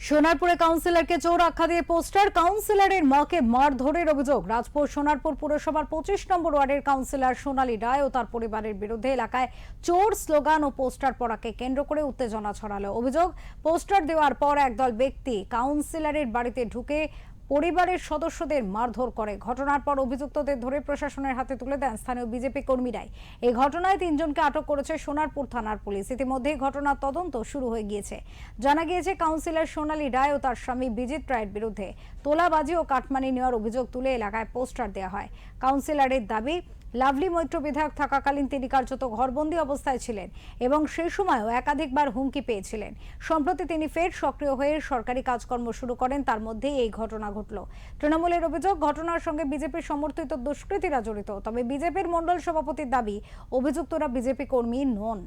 সোনারপুরে কাউন্সিলরকে চোর আখ্যা দিয়ে পোস্টার, কাউন্সিলরের মাকে মারধরের অভিযোগ। রাজপুর সোনারপুর পুরসভার 25 নম্বর ওয়ার্ডের কাউন্সিলর সোনালী রায় ও তার পরিবারের বিরুদ্ধে এলাকায় চোর স্লোগান ও পোস্টার পড়াকে কেন্দ্র করে উত্তেজনা ছড়ালো। অভিযোগ, পোস্টার দেওয়ার পর একদল ব্যক্তি কাউন্সিলরের বাড়িতে ঢুকে পরিবারের সদস্যদের মারধর করে। ঘটনার পর অভিযুক্তদের ধরে প্রশাসনের হাতে তুলে দেন স্থানীয় বিজেপি কর্মীরাই। এই ঘটনায় 3 জনকে আটক করেছে সোনারপুর থানার পুলিশ। ইতিমধ্যেই ঘটনার তদন্ত শুরু হয়ে গিয়েছে। জানা গিয়েছে, কাউন্সিলর সোনালী রায় ও তার স্বামী বিজিত রায়ের বিরুদ্ধে তোলাবাজি ও কাটমানি নেওয়ার অভিযোগ তুলে এলাকায় পোস্টার দেওয়া হয়। কাউন্সিলরের দাবি, লাভলি মৈত্র বিধায়ক থাকাকালীন তিনি কার্যত ঘরবন্দি অবস্থায় ছিলেন এবং সেই সময়ও একাধিকবার হুমকি পেয়েছিলেন। সম্প্রতি তিনি ফের সক্রিয় হয়ে সরকারি কাজকর্ম শুরু করেন, তার মধ্যেই এই ঘটনা ঘটল। তৃণমূলের অভিযোগ, ঘটনার সঙ্গে বিজেপির সমর্থিত দুষ্কৃতীরা জড়িত। তবে বিজেপির মণ্ডল সভাপতির দাবি, অভিযুক্তরা বিজেপি কর্মী নন।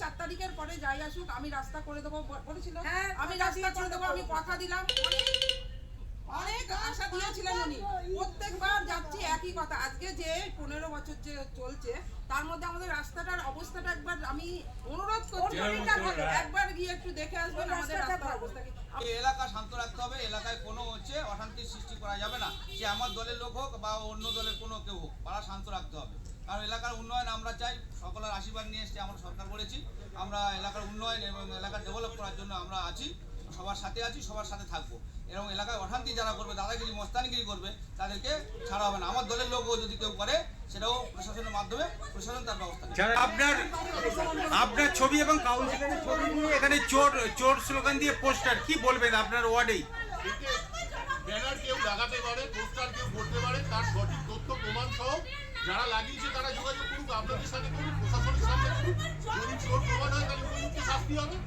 4 তারিখের পরে যাই আসুক আমি রাস্তা করে দেবো বলেছিল। আমি রাস্তা করে দেবো, আমি কথা দিলাম। অনেক আশা দিয়েছিলেন উনি। প্রত্যেকবার যাচ্ছি একই কথা। আজকে যে 15 বছর যে চলছে তার মধ্যে আমাদের রাস্তাটার অবস্থাটা একবার আমি অনুরোধ করছি, একবার গিয়ে একটু দেখে আসবেন আমাদের রাস্তার অবস্থা কি। এলাকা শান্ত রাখতে হবে। এলাকায় কোনো অশান্তির সৃষ্টি করা যাবে না। সে আমার দলের লোক হোক বা অন্য দলের কোনো কেউ হোক, পাড়া শান্ত রাখতে হবে। কারণ এলাকার উন্নয়ন আমরা চাই, সকলের আশীর্বাদ নিয়ে এসেছি, আমরা সরকার করেছি। আমরা এলাকার উন্নয়ন এবং এলাকা ডেভেলপ করার জন্য আমরা আছি, সবার সাথে আছি, সবার সাথে থাকবো। এবং এলাকায় অশান্তি যারা করবে, দাদাগিরি মস্তানগিরি করবে, তাদেরকে ছাড়া হবে না। আমার দলের লোকও যদি কেউ করে, সেটাও প্রশাসনের মাধ্যমে প্রশাসন তার ব্যবস্থা নেবে। আপনার ছবি এবং কাউন্সিলরের ছবি নিয়ে এখানে চোর স্লোগান দিয়ে পোস্টার, কি বলবেন আপনার ওয়ার্ডেই? ব্যানার কেউ লাগাতে পারে, পোস্টার কেউ করতে পারে, তার সঠিক তথ্য প্রমাণ সহ যারা লাগিয়েছে তারা যোগাযোগ করুক, আপনাদের সাথে করুক, প্রশাসনের সামনে করুক। যদি চোর প্রমাণ হয় তাহলে উপযুক্ত শাস্তি হবে।